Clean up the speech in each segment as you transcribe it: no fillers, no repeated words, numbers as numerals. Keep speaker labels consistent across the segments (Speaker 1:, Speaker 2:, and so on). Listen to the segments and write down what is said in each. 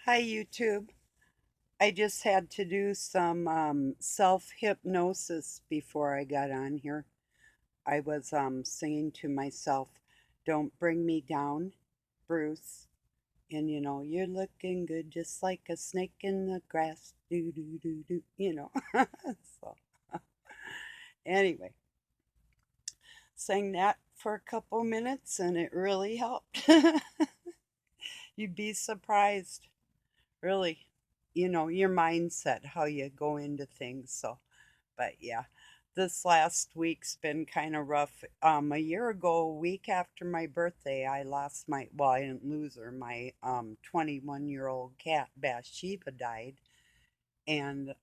Speaker 1: Hi, YouTube. I just had to do some self hypnosis before I got on here. I was singing to myself, "Don't bring me down, Bruce." And you're looking good just like a snake in the grass. Do, do, do, do. So, anyway, sang that for a couple minutes and it really helped. You'd be surprised, really, your mindset, how you go into things. So, but yeah, this last week's been kind of rough. A year ago, a week after my birthday, I lost well, I didn't lose her. My 21-year-old cat Bathsheba died, and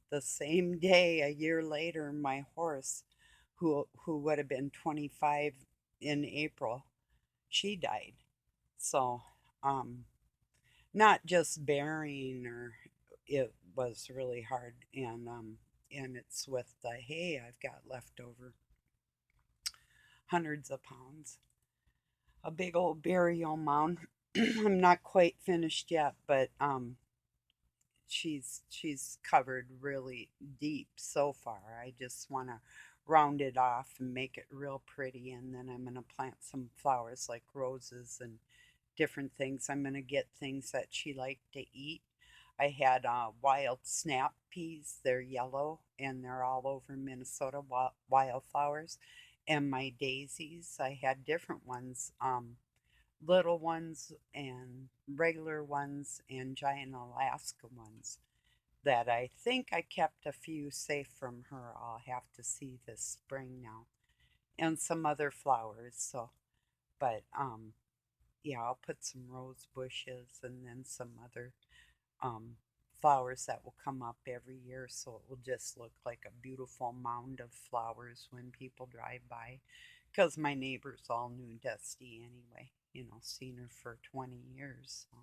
Speaker 1: the same day, a year later, my horse, who would have been 25 in April, she died. So, um, not just burying her, it was really hard, and it's with the hay I've got left over, hundreds of pounds, a big old burial mound. I'm not quite finished yet, but she's covered really deep so far. I just want to round it off and make it real pretty, and then I'm going to plant some flowers like roses and different things. I'm going to get things that she liked to eat. I had wild snap peas. They're yellow and they're all over Minnesota, wildflowers. And my daisies, I had different ones, little ones and regular ones and giant Alaska ones that I think I kept a few safe from her. I'll have to see this spring now. And some other flowers. So, but yeah, I'll put some rose bushes and then some other um, flowers that will come up every year, so it will just look like a beautiful mound of flowers when people drive by. Because my neighbors all knew Dusty anyway, seen her for 20 years. So.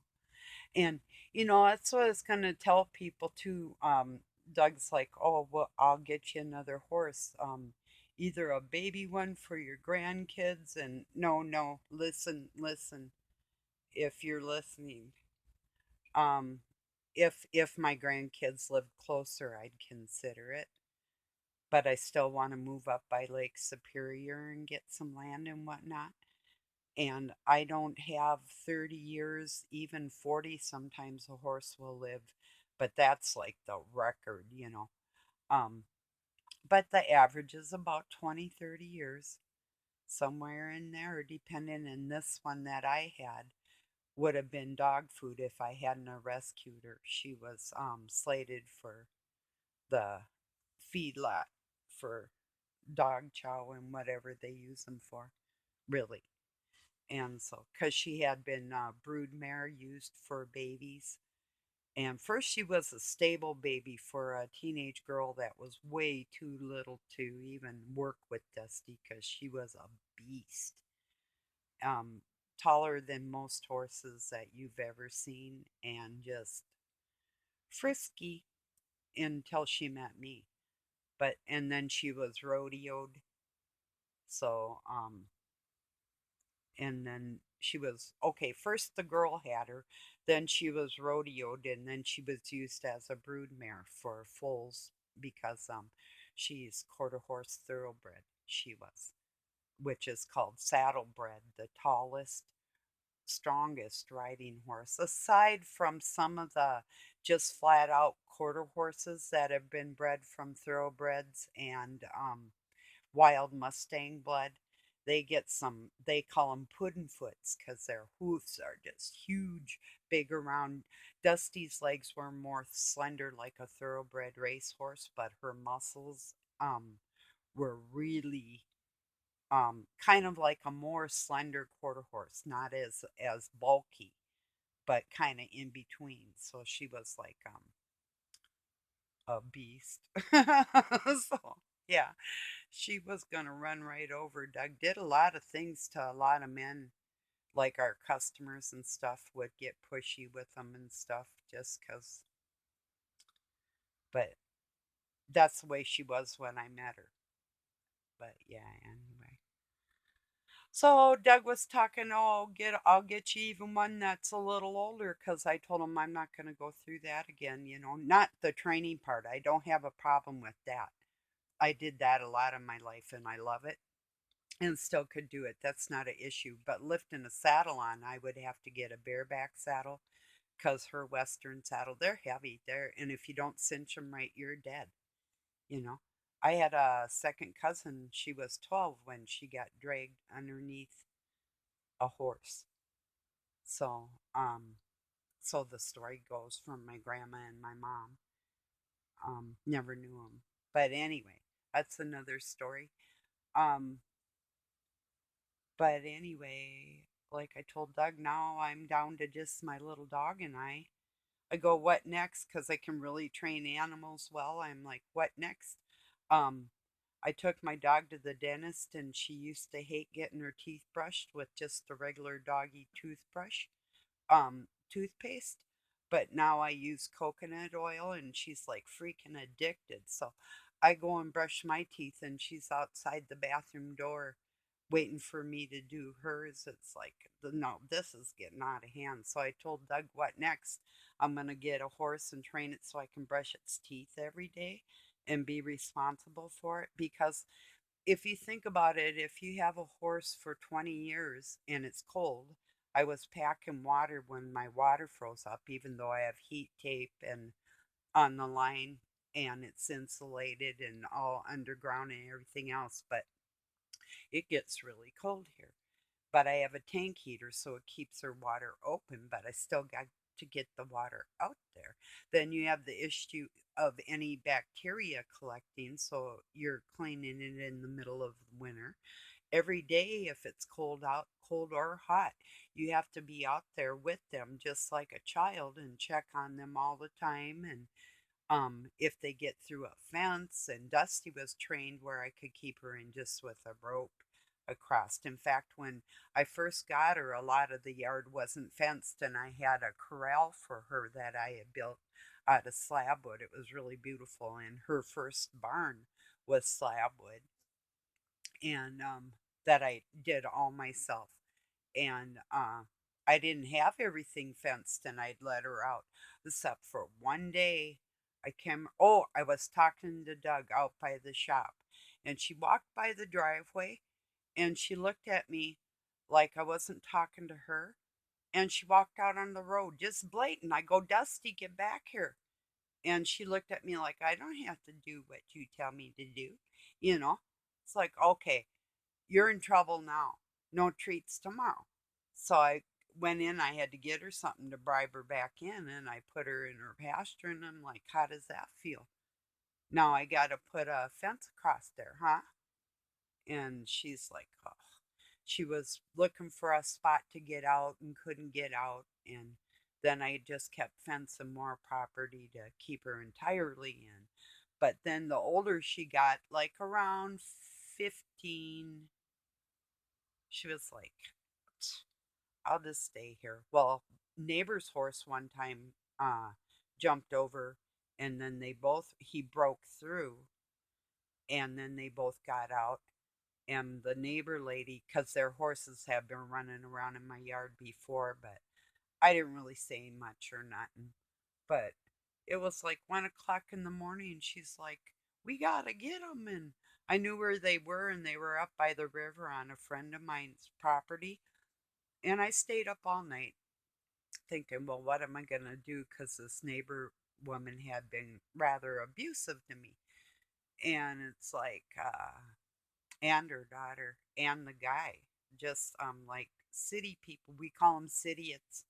Speaker 1: And, that's what I was going to tell people too. Doug's like, "Oh, well, I'll get you another horse. Either a baby one for your grandkids." And no, no, listen, listen, if you're listening. Um, if my grandkids lived closer, I'd consider it. But I still want to move up by Lake Superior and get some land and whatnot. And I don't have 30 years, even 40. Sometimes a horse will live, but that's like the record. Um, but the average is about 20, 30 years, somewhere in there, depending. And this one that I had would have been dog food if I hadn't rescued her. She was slated for the feedlot for dog chow and whatever they use them for, really. And so, because she had been brood mare used for babies. And first, she was a stable baby for a teenage girl that was way too little to even work with Dusty because she was a beast. Um, Taller than most horses that you've ever seen and just frisky until she met me. But and then she was rodeoed. So and then she was okay. First the girl had her, then she was rodeoed, and then she was used as a brood mare for foals because she's quarter horse thoroughbred. She was, which is called saddlebred, the tallest, strongest riding horse, aside from some of the just flat out quarter horses that have been bred from thoroughbreds and wild Mustang blood. They get some, they call them puddin'foots because their hoofs are just huge, big around. Dusty's legs were more slender like a thoroughbred racehorse, but her muscles were really kind of like a more slender quarter horse, not as bulky, but kind of in between. So she was like a beast. So yeah, she was gonna run right over Doug. Did a lot of things to a lot of men, like our customers and stuff would get pushy with them and stuff just because. But that's the way she was when I met her. But yeah, anyway. So Doug was talking, oh, I'll get you even one that's a little older because I told him I'm not going to go through that again, not the training part. I don't have a problem with that. I did that a lot of my life and I love it and still could do it. That's not an issue. But lifting a saddle on, I would have to get a bareback saddle because her Western saddle, they're heavy. And if you don't cinch them right, you're dead. You know, I had a second cousin. She was 12 when she got dragged underneath a horse. So, so the story goes from my grandma and my mom. Never knew them, but anyway, that's another story. Um, but anyway, like I told Doug, now I'm down to just my little dog and I. I go, what next? Because I can really train animals well. I'm like, what next? Um, I took my dog to the dentist and she used to hate getting her teeth brushed with just a regular doggy toothpaste. But now I use coconut oil and she's like freaking addicted. So I go and brush my teeth and she's outside the bathroom door waiting for me to do hers. It's like, no, this is getting out of hand. So I told Doug, what next? I'm going to get a horse and train it so I can brush its teeth every day and be responsible for it. Because if you think about it, if you have a horse for 20 years and it's cold, I was packing water when my water froze up, even though I have heat tape and on the line and it's insulated and all underground and everything else. But it gets really cold here. But I have a tank heater, so it keeps her water open, but I still got to get the water out there. Then you have the issue of any bacteria collecting, so you're cleaning it in the middle of winter. Every day, if it's cold out, cold or hot, you have to be out there with them just like a child and check on them all the time. And if they get through a fence, and Dusty was trained where I could keep her in just with a rope across. In fact, when I first got her, a lot of the yard wasn't fenced, and I had a corral for her that I had built out of slab wood. It was really beautiful, and her first barn was slab wood, and that I did all myself. And I didn't have everything fenced, and I'd let her out, except for one day. I was talking to Doug out by the shop, and she walked by the driveway and she looked at me like I wasn't talking to her. And she walked out on the road just blatant. I go, Dusty, get back here. And she looked at me like, I don't have to do what you tell me to do. You know, it's like, okay, you're in trouble now. No treats tomorrow. So I went in, I had to get her something to bribe her back in, and I put her in her pasture. And I'm like, how does that feel? Now I got to put a fence across there, huh? And she's like, oh. She was looking for a spot to get out and couldn't get out. And then I just kept fencing more property to keep her entirely in. But then the older she got, like around 15, she was like, I'll just stay here. Well, neighbor's horse one time jumped over and then he broke through and then they both got out. And the neighbor lady, because their horses have been running around in my yard before, but I didn't really say much or nothing. But it was like 1 o'clock in the morning. She's like, we gotta get them. And I knew where they were, and they were up by the river on a friend of mine's property. And I stayed up all night thinking, well, what am I gonna do? Because this neighbor woman had been rather abusive to me. And it's like, and her daughter and the guy, just like city people. We call them idiots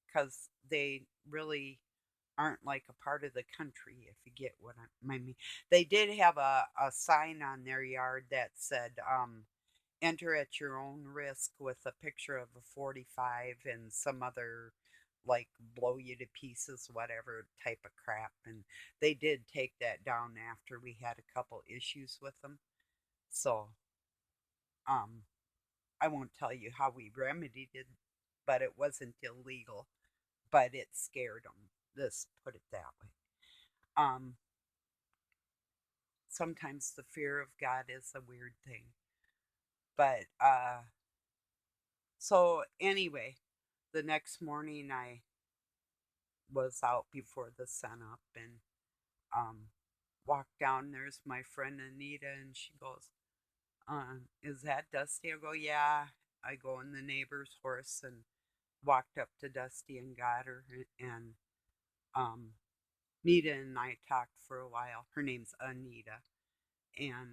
Speaker 1: because they really aren't like a part of the country, if you get what I mean. They did have a sign on their yard that said, enter at your own risk, with a picture of a 45 and some other like blow you to pieces, whatever type of crap. And they did take that down after we had a couple issues with them. So, um, I won't tell you how we remedied it, but it wasn't illegal, but it scared them. Let's put it that way. Um, Sometimes the fear of God is a weird thing, but So anyway, the next morning I was out before the sun up and um walked down. There's my friend Anita, and she goes, is that Dusty? I go, yeah. I go in the neighbor's horse and walked up to Dusty and got her. And um, Nita and I talked for a while. Her name's Anita, and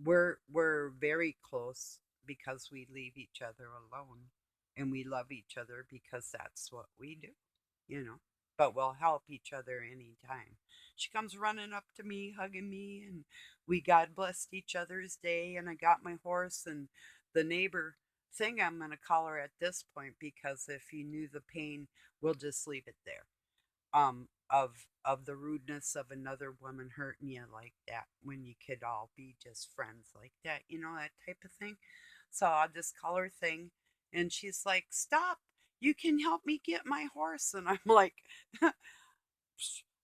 Speaker 1: we're very close because we leave each other alone, and we love each other because that's what we do, you know. But we'll help each other anytime. She comes running up to me, hugging me, and we God blessed each other's day. And I got my horse, and the neighbor thing I'm going to call her at this point because if you knew the pain, we'll just leave it there. Of the rudeness of another woman hurting you like that when you could all be just friends like that, that type of thing. So I'll just call her thing, and she's like, "Stop! You can help me get my horse." And I'm like,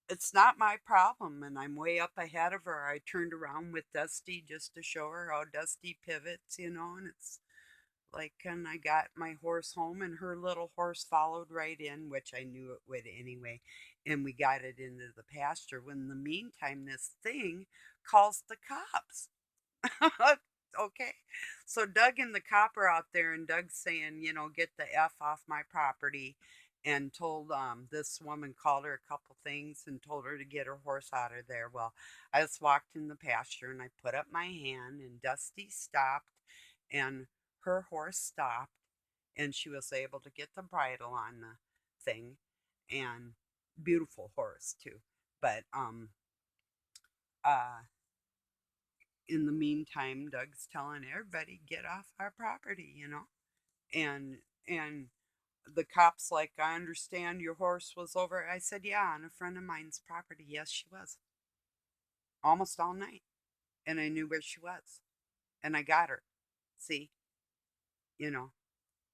Speaker 1: "It's not my problem." And I'm way up ahead of her. I turned around with Dusty just to show her how Dusty pivots, and it's like, and I got my horse home, and her little horse followed right in, which I knew it would anyway. And we got it into the pasture. When in the meantime, this thing calls the cops. Okay. So Doug and the cop are out there, and Doug's saying, get the F off my property. And told this woman, called her a couple things and told her to get her horse out of there. Well, I just walked in the pasture and I put up my hand, and Dusty stopped, and her horse stopped, and she was able to get the bridle on the thing, and beautiful horse too. But uh in the meantime, Doug's telling everybody get off our property. And and the cop's like, I understand your horse was over. I said, yeah, on a friend of mine's property. Yes, she was. Almost all night. And I knew where she was. And I got her. See, you know,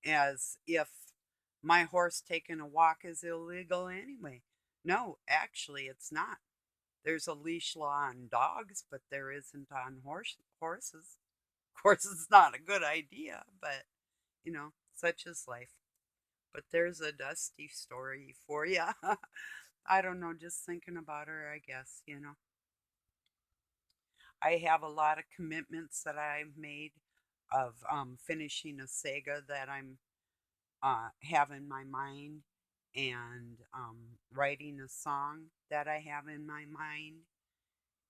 Speaker 1: as if my horse taking a walk is illegal anyway. No, actually, it's not. There's a leash law on dogs, but there isn't on horses. Of course, it's not a good idea, but such is life. But there's a Dusty story for you. I don't know, just thinking about her, I guess. I have a lot of commitments that I've made of finishing a saga that I'm have in my mind, and writing a song that I have in my mind,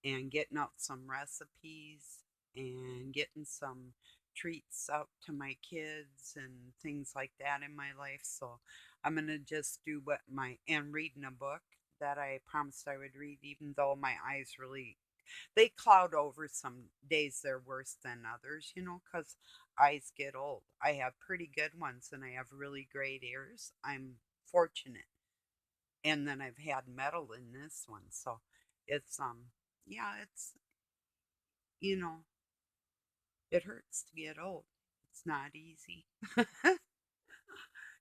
Speaker 1: and getting out some recipes, and getting some treats out to my kids and things like that in my life. So I'm going to just do and reading a book that I promised I would read, even though my eyes really, they cloud over. Some days they're worse than others, because eyes get old. I have pretty good ones, and I have really great ears. I'm fortunate. And then I've had metal in this one. So it's, yeah, you know, it hurts to get old. It's not easy.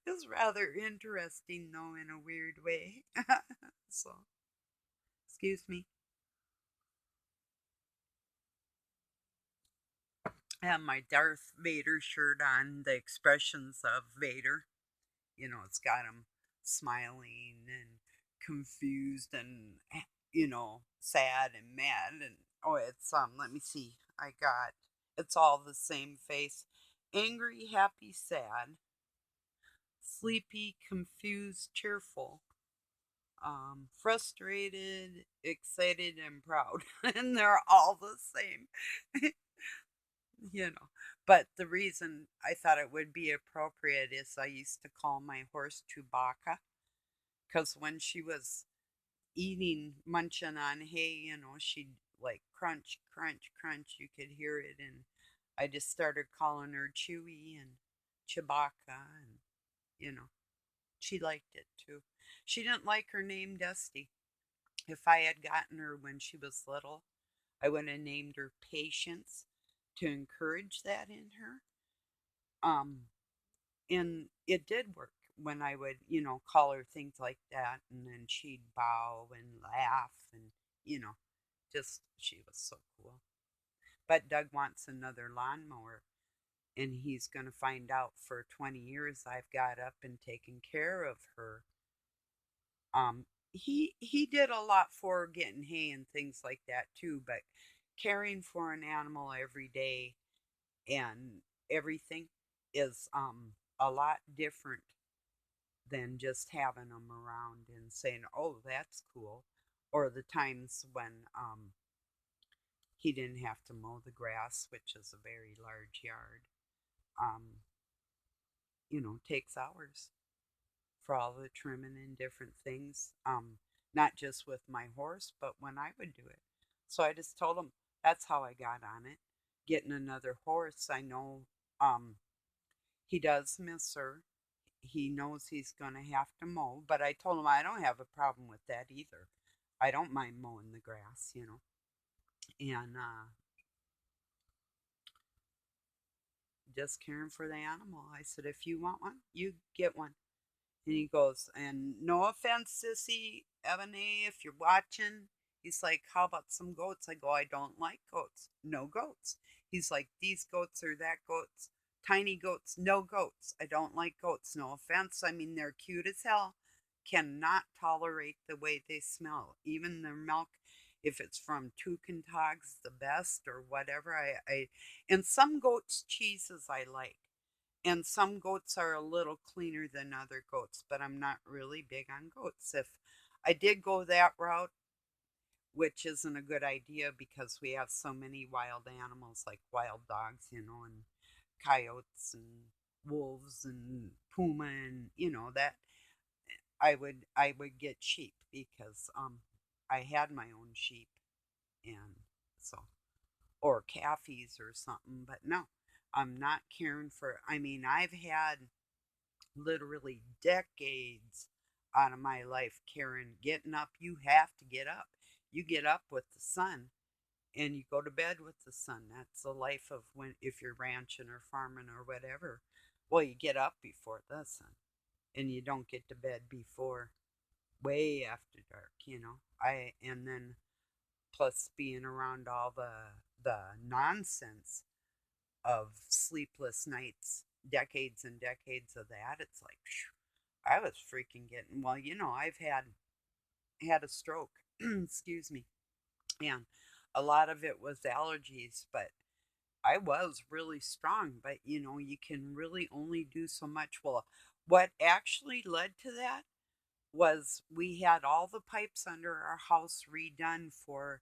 Speaker 1: It's rather interesting, though, in a weird way. So, excuse me. I have my Darth Vader shirt on, the expressions of Vader. It's got him smiling and confused and, sad and mad. And, oh, it's, let me see. It's all the same face: angry, happy, sad, sleepy, confused, cheerful, frustrated, excited, and proud. And they're all the same, you know. But the reason I thought it would be appropriate is I used to call my horse Chewbacca because when she was eating, munching on hay, she'd like crunch, crunch, crunch. You could hear it. And I just started calling her Chewy and Chewbacca. And, you know, she liked it too. She didn't like her name Dusty. If I had gotten her when she was little, I would have named her Patience to encourage that in her. Um, and it did work when I would, call her things like that, and then she'd bow and laugh, and, you know, just she was so cool. But Doug wants another lawnmower, and he's going to find out for 20 years I've got up and taken care of her. Um, he did a lot for getting hay and things like that too, but caring for an animal every day and everything is a lot different than just having them around and saying, "Oh, that's cool," or the times when he didn't have to mow the grass, which is a very large yard. Um, takes hours for all the trimming and different things. Not just with my horse, but when I would do it. So I just told him that's how I got on it. Getting another horse, I know um, he does miss her. He knows he's going to have to mow, but I told him I don't have a problem with that either. I don't mind mowing the grass. And just caring for the animal. I said, if you want one, you get one. And he goes, and no offense, Sissy, Ebony, if you're watching, he's like, how about some goats? I go, I don't like goats. No goats. He's like, these goats or that goats. Tiny goats, no goats. I don't like goats. No offense. I mean, they're cute as hell. Cannot tolerate the way they smell. Even their milk, if it's from Tucantog's the best or whatever. And some goats' cheeses I like. And some goats are a little cleaner than other goats, but I'm not really big on goats. If I did go that route, which isn't a good idea because we have so many wild animals like wild dogs, and coyotes and wolves and puma and that I would get sheep because I had my own sheep and so or calfies or something, but no, I'm not caring for. I mean, I've had literally decades out of my life caring getting up. You have to get up. You get up with the sun and you go to bed with the sun. That's the life of when if you're ranching or farming or whatever. Well, you get up before the sun and you don't get to bed before way after dark. I and then plus being around all the nonsense of sleepless nights, decades and decades of that. It's like I was freaking getting well. I've had a stroke. Excuse me, and a lot of it was allergies, but I was really strong. But you can really only do so much. Well, what actually led to that was we had all the pipes under our house redone for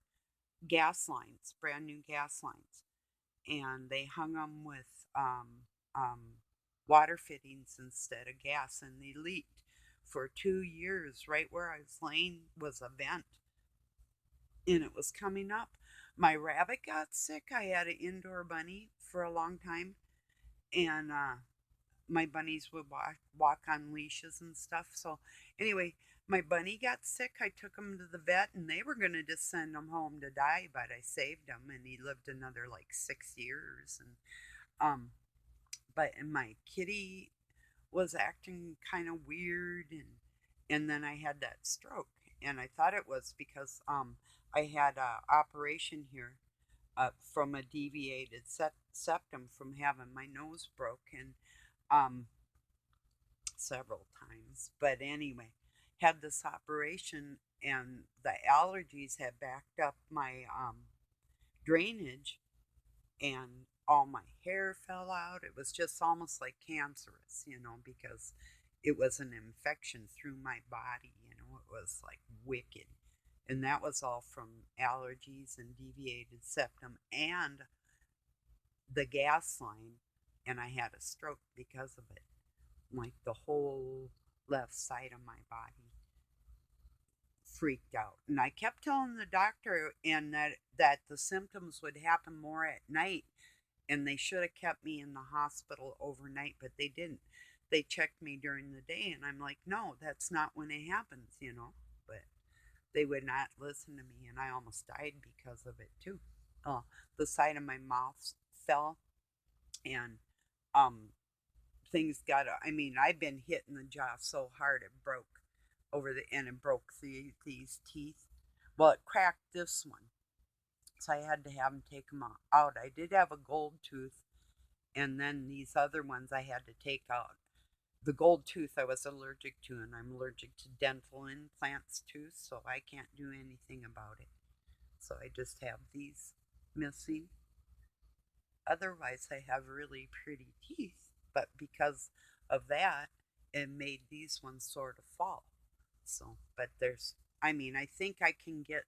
Speaker 1: gas lines, brand new gas lines, and they hung them with um, water fittings instead of gas, and they leaked for 2 years. Right where I was laying was a vent, and it was coming up. My rabbit got sick. I had an indoor bunny for a long time, and my bunnies would walk on leashes and stuff. So anyway, my bunny got sick. I took him to the vet, and they were going to just send him home to die, but I saved him, and he lived another like 6 years. And um, but my kitty was acting kind of weird, and then I had that stroke, and I thought it was because I had a operation here from a deviated septum from having my nose broken um, several times. But anyway, had this operation, and the allergies had backed up my drainage, and all my hair fell out. It was just almost like cancerous, because it was an infection through my body. It was like wicked. And that was all from allergies and deviated septum and the gas line. And I had a stroke because of it. Like the whole left side of my body freaked out. And I kept telling the doctor and that the symptoms would happen more at night, and they should have kept me in the hospital overnight, but they didn't. They checked me during the day, and I'm like, no, that's not when it happens. But they would not listen to me, and I almost died because of it too. The side of my mouth fell, and um, things got. I mean, I've been hit in the jaw so hard it broke over the end and broke these teeth. Well, it cracked this one, so I had to have them take them out. I did have a gold tooth, And then these other ones I had to take out. The gold tooth I was allergic to, and I'm allergic to dental implants too, so I can't do anything about it. So I just have these missing. Otherwise, I have really pretty teeth, but because of that, it made these ones sort of fall. So, but I think I can get,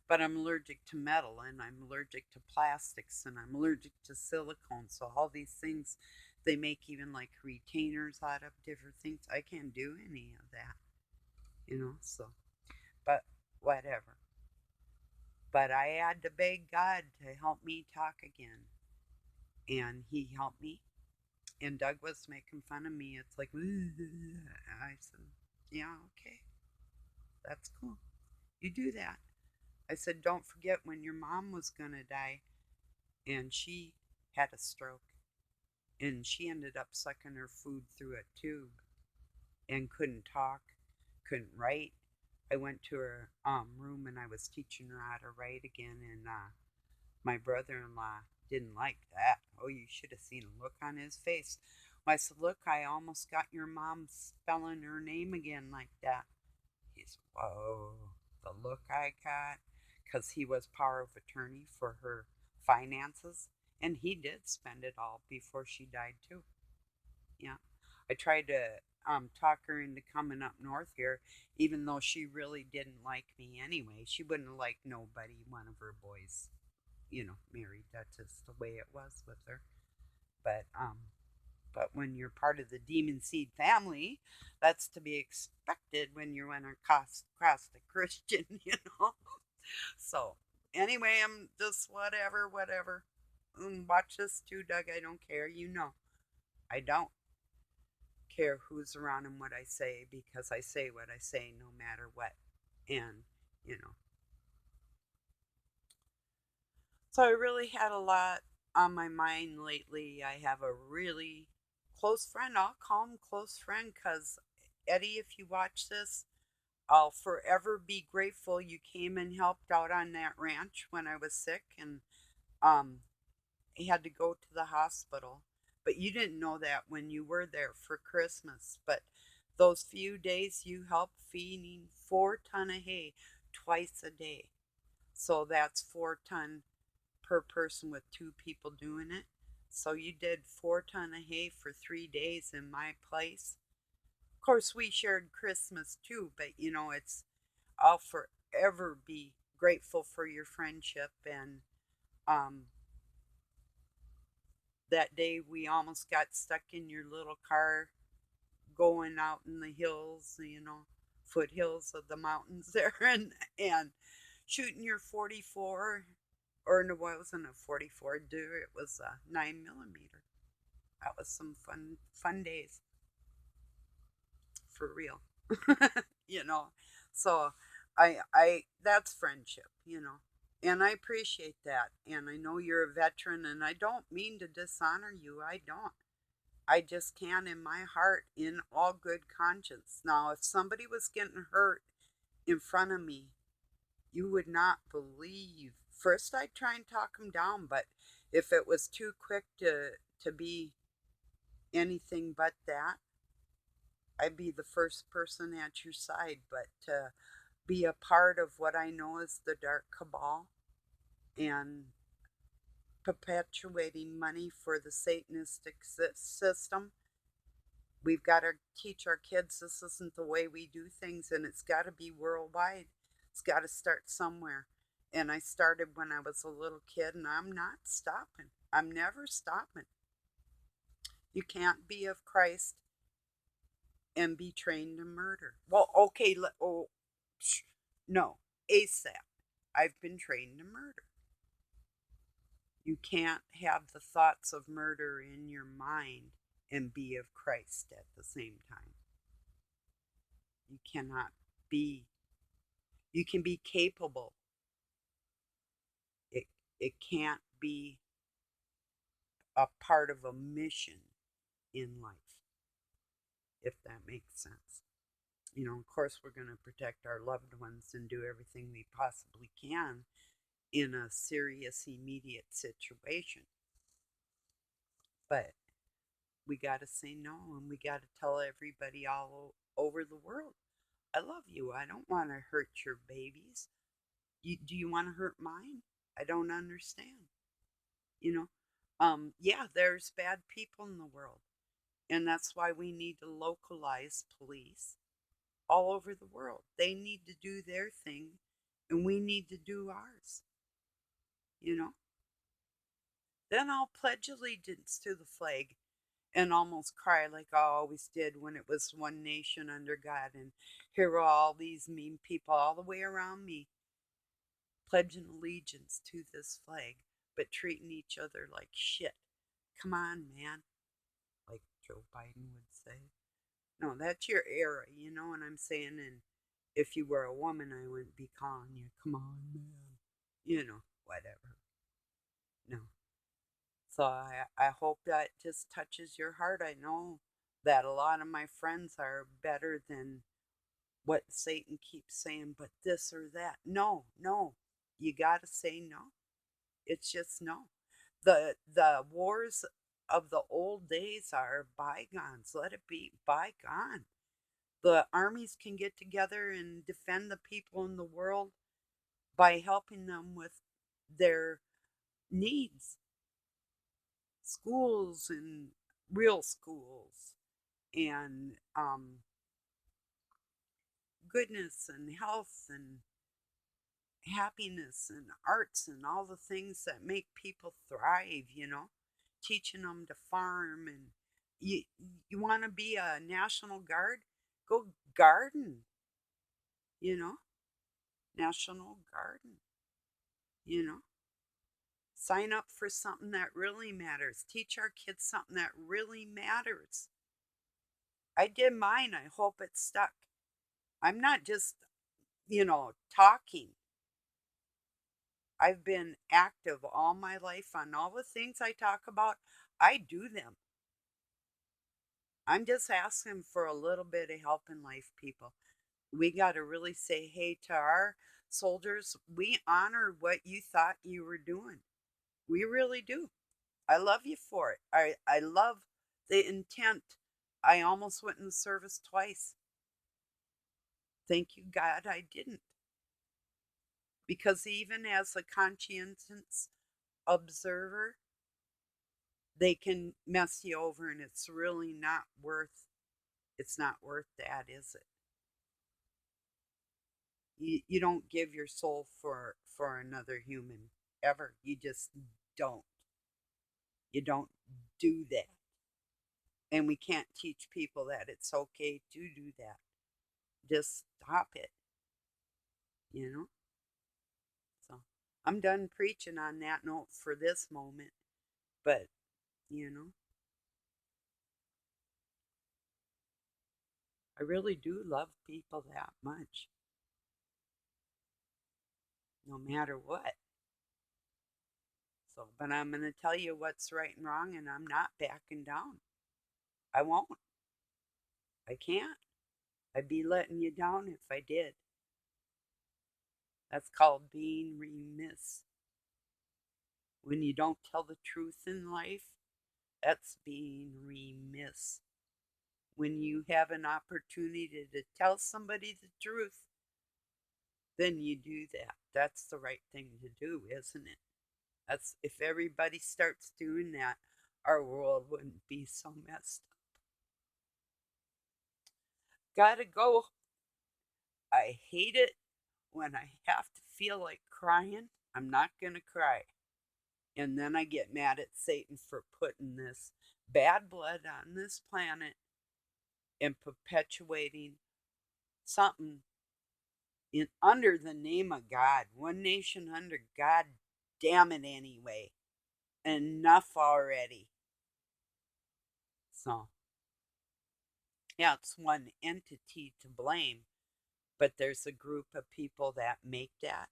Speaker 1: but I'm allergic to metal and I'm allergic to plastics and I'm allergic to silicone. So, all these things, they make even like retainers out of different things. I can't do any of that. So, but whatever. But I had to beg God to help me talk again. And He helped me. And Doug was making fun of me. It's like, I said, yeah, okay, that's cool. You do that. I said, don't forget when your mom was going to die and she had a stroke and she ended up sucking her food through a tube and couldn't talk, couldn't write. I went to her room and I was teaching her how to write again, and my brother-in-law didn't like that. Oh, you should have seen a look on his face. Well, I said, look, I almost got your mom spelling her name again like that. He said, whoa, the look I got, because he was power of attorney for her finances, and he did spend it all before she died too. Yeah, I tried to talk her into coming up north here, even though she really didn't like me anyway. She wouldn't like nobody, one of her boys, married. That's just the way it was with her. But but when you're part of the demon seed family, that's to be expected when you're in a cross the Christian, So anyway, I'm just whatever. Watch this too, Doug. I don't care. I don't care who's around and what I say because I say what I say no matter what. And, you know, so I really had a lot on my mind lately. I have a really close friend. I'll call him close friend because, Eddie, if you watch this, I'll forever be grateful you came and helped out on that ranch when I was sick and um, he had to go to the hospital. But you didn't know that when you were there for Christmas. But those few days you helped feeding 4 ton of hay twice a day. So that's 4 ton per person with 2 people doing it. So you did 4 ton of hay for 3 days in my place. Of course, we shared Christmas too, but I'll forever be grateful for your friendship. And um, that day we almost got stuck in your little car going out in the hills, foothills of the mountains there, and shooting your 44, or no, it wasn't a 44, dude, it was a 9 millimeter. That was some fun days for real. you know. So I that's friendship. And I appreciate that. And I know you're a veteran and I don't mean to dishonor you. I don't. I just can in my heart in all good conscience. Now, if somebody was getting hurt in front of me, you would not believe. First I'd try and talk them down, but if it was too quick to be anything but that, I'd be the first person at your side. But to be a part of what I know is the dark cabal and perpetuating money for the Satanistic system, we've got to teach our kids this isn't the way we do things, and it's got to be worldwide. It's got to start somewhere. And I started when I was a little kid, and I'm not stopping. I'm never stopping. You can't be of Christ and be trained to murder. Well, okay, no, ASAP. I've been trained to murder. You can't have the thoughts of murder in your mind and be of Christ at the same time. You cannot be. You can be capable. It can't be a part of a mission in life, if that makes sense. Of course, we're going to protect our loved ones and do everything we possibly can in a serious, immediate situation. But We got to say no, and we got to tell everybody all over the world, I love you. I don't want to hurt your babies. Do you want to hurt mine? I don't understand. You know, yeah, there's bad people in the world, and that's why we need to localize police all over the world. They need to do their thing, and we need to do ours. You know, then I'll pledge allegiance to the flag and almost cry like I always did when it was one nation under God, and here are all these mean people all the way around me pledging allegiance to this flag, but treating each other like shit. Come on, man, like Joe Biden would say. No, that's your era, you know what I'm saying? And if you were a woman, I wouldn't be calling you, come on, man. You know, whatever. No. So I hope that just touches your heart. I know that a lot of my friends are better than what Satan keeps saying, but this or that. No, no. You got to say no. It's just no. The wars of the old days are bygones. Let it be bygone. The armies can get together and defend the people in the world by helping them with their needs. Schools and real schools and goodness and health and happiness and arts and all the things that make people thrive, you know, teaching them to farm. And you you want to be a national guard, go garden, you know, national garden, you know, sign up for something that really matters, teach our kids something that really matters. I did mine. I hope it stuck. I'm not just, talking. I've been active all my life on all the things I talk about. I do them. I'm just asking for a little bit of help in life, people. We got to really say, hey, to our soldiers, we honor what you thought you were doing. We really do. I love you for it. I love the intent. I almost went in the service twice. Thank you, God, I didn't. Because even as a conscientious observer, they can mess you over, and it's not worth that, is it? You don't give your soul for another human ever. You just don't. You don't do that. And we can't teach people that it's okay to do that. Just stop it, you know? So I'm done preaching on that note for this moment. But, you know, I really do love people that much, no matter what. So, but I'm going to tell you what's right and wrong, and I'm not backing down. I won't. I can't. I'd be letting you down if I did. That's called being remiss. When you don't tell the truth in life, that's being remiss. When you have an opportunity to tell somebody the truth, then you do that. That's the right thing to do, isn't it? That's if everybody starts doing that, our world wouldn't be so messed up. Gotta go. I hate it when I have to feel like crying. I'm not gonna cry. And then I get mad at Satan for putting this bad blood on this planet and perpetuating something in under the name of God. One nation under God. Damn it anyway. Enough already. So, yeah, it's one entity to blame, but there's a group of people that make that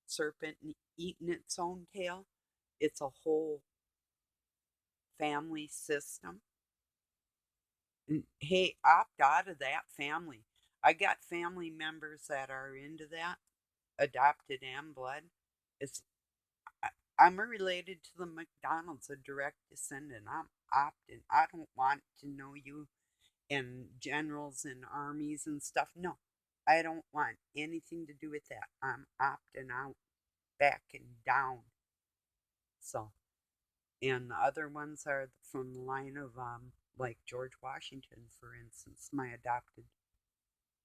Speaker 1: serpent eating its own tail. It's a whole family system. And hey, opt out of that family. I got family members that are into that, adopted and blood. It's I, I'm related to the McDonald's, a direct descendant. opting. I don't want to know you and generals and armies and stuff. No, I don't want anything to do with that. I'm opting out, backing down. So, and the other ones are from the line of like George Washington, for instance, my adopted,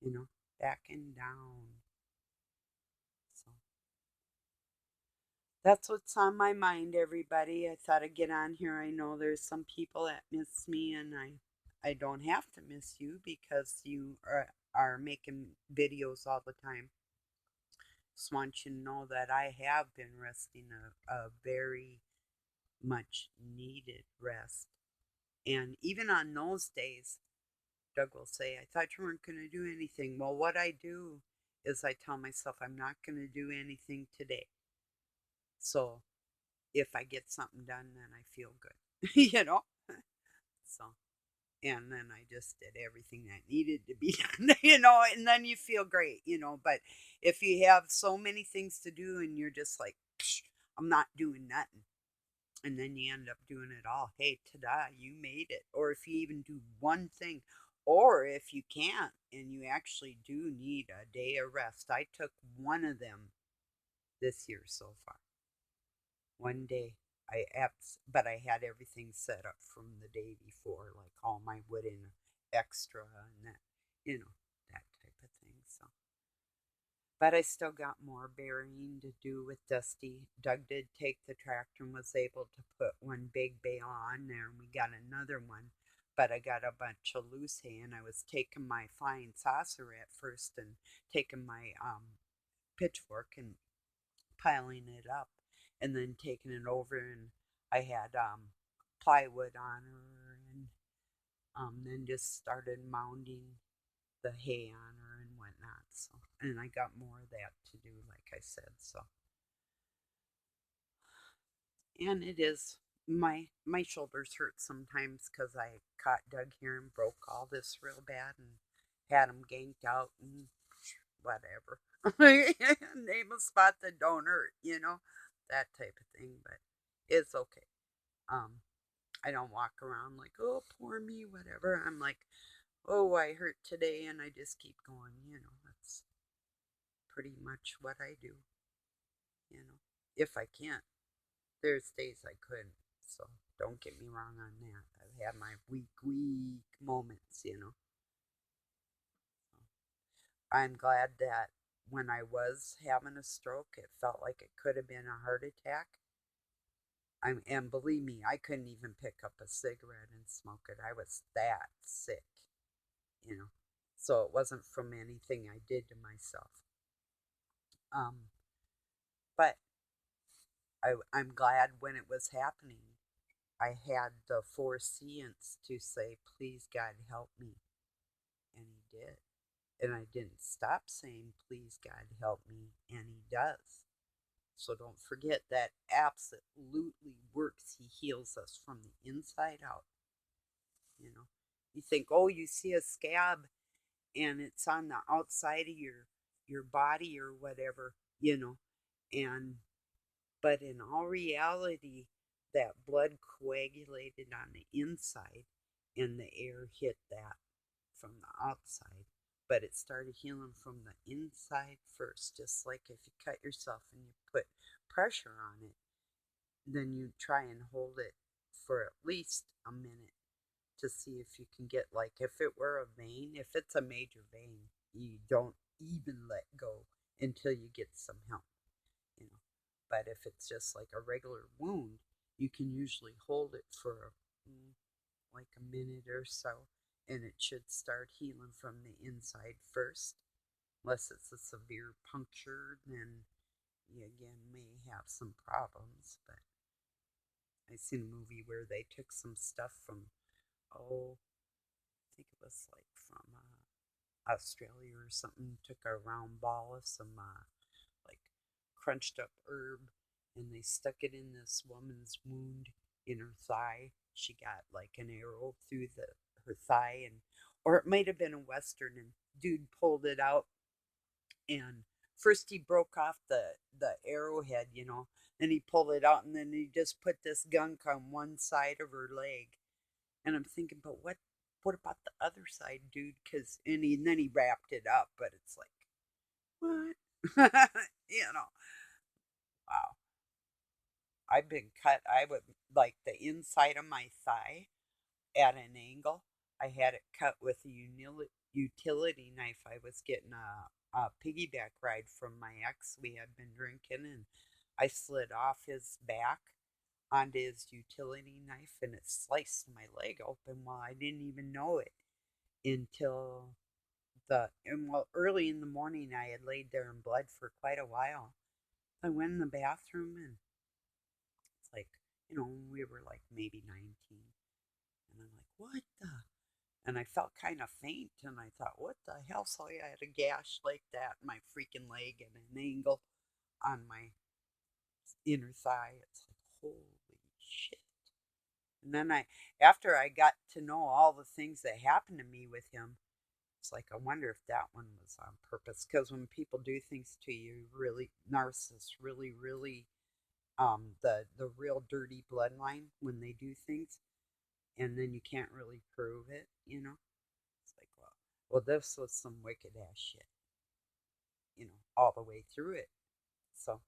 Speaker 1: you know, backing down. So that's what's on my mind, everybody. I thought I'd get on here. I know there's some people that miss me, and I don't have to miss you because you are making videos all the time. Just want you to know that I have been resting a very much needed rest. And even on those days, Doug will say, I thought you weren't going to do anything. Well, what I do is I tell myself I'm not going to do anything today. So if I get something done, then I feel good, you know? So, and then I just did everything that needed to be done, and then you feel great, But if you have so many things to do and you're just like, Psh, I'm not doing nothing, and then you end up doing it all, hey, ta-da, you made it. Or if you even do one thing, or if you can't and you actually do need a day of rest. I took one of them this year so far. One day. But I had everything set up from the day before, like all my wooden extra and that, that type of thing. So, but I still got more burying to do with Dusty. Doug did take the tractor and was able to put one big bale on there, and we got another one. But I got a bunch of loose hay, and I was taking my flying saucer at first and taking my pitchfork and piling it up, and then taking it over, and I had plywood on her, and then just started mounding the hay on her and whatnot. So, and I got more of that to do, like I said. So, and it is my shoulders hurt sometimes because I caught Doug here and broke all this real bad and had him ganked out and whatever. Name a spot that don't hurt, that type of thing. But it's okay. Um, I don't walk around like, oh, poor me, whatever. I'm like, oh, I hurt today, and I just keep going. That's pretty much what I do. If I can't. There's days I couldn't, so don't get me wrong on that. I've had my weak moments. I'm glad that when I was having a stroke, it felt like it could have been a heart attack. And believe me, I couldn't even pick up a cigarette and smoke it. I was that sick, you know. So it wasn't from anything I did to myself. Um, but I'm glad when it was happening, I had the foreseeance to say, please, God, help me. And He did. And I didn't stop saying, please, God, help me. And He does. So don't forget that absolutely works. He heals us from the inside out. You think, oh, you see a scab and it's on the outside of your body or whatever, and but in all reality, that blood coagulated on the inside and the air hit that from the outside. But it started healing from the inside first, just like if you cut yourself and you put pressure on it, then you try and hold it for at least a minute to see if you can get, like, if it were a vein, if it's a major vein, you don't even let go until you get some help, you know. But if it's just like a regular wound, you can usually hold it for like a minute or so, and it should start healing from the inside first. Unless it's a severe puncture, then you again may have some problems. But I seen a movie where they took some stuff from, oh, I think it was like from Australia or something, took a round ball of some like crunched up herb, and they stuck it in this woman's wound in her thigh. She got like an arrow through her thigh, and or it might have been a western, and dude pulled it out, and first he broke off the arrowhead, then he pulled it out, and then he just put this gunk on one side of her leg, And I'm thinking, but what about the other side, dude? And then he wrapped it up, but it's like, what? Wow. I've been cut. I would like the inside of my thigh at an angle. I had it cut with a utility knife. I was getting a piggyback ride from my ex. We had been drinking, and I slid off his back onto his utility knife, and it sliced my leg open. Well, I didn't even know it until early in the morning. I had laid there in blood for quite a while. I went in the bathroom, and it's like, we were like maybe 19. And I'm like, what the? And I felt kind of faint, and I thought, what the hell? So I had a gash like that in my freaking leg and an angle on my inner thigh. It's like, holy shit. And then after I got to know all the things that happened to me with him, it's like, I wonder if that one was on purpose. Because when people do things to you, really, narcissists really, the real dirty bloodline, when they do things, and then you can't really prove it. It's like, well, this was some wicked ass shit, all the way through it. So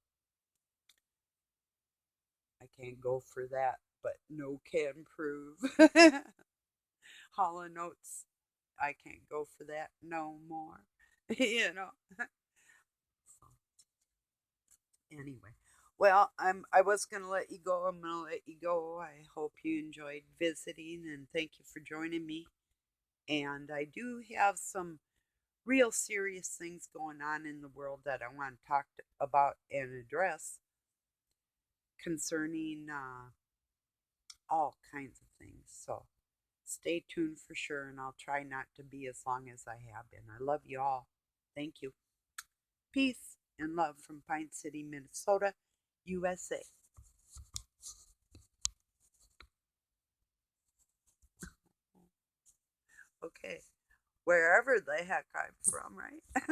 Speaker 1: I can't go for that, but no can prove. Hollow notes, I can't go for that no more. you know. So anyway, well, I was gonna let you go. I'm gonna let you go. I hope you enjoyed visiting, and thank you for joining me. And I do have some real serious things going on in the world that I want to talk about and address concerning all kinds of things. So stay tuned for sure, and I'll try not to be as long as I have been. I love you all. Thank you. Peace and love from Pine City, Minnesota, USA. Okay, wherever the heck I'm from, right?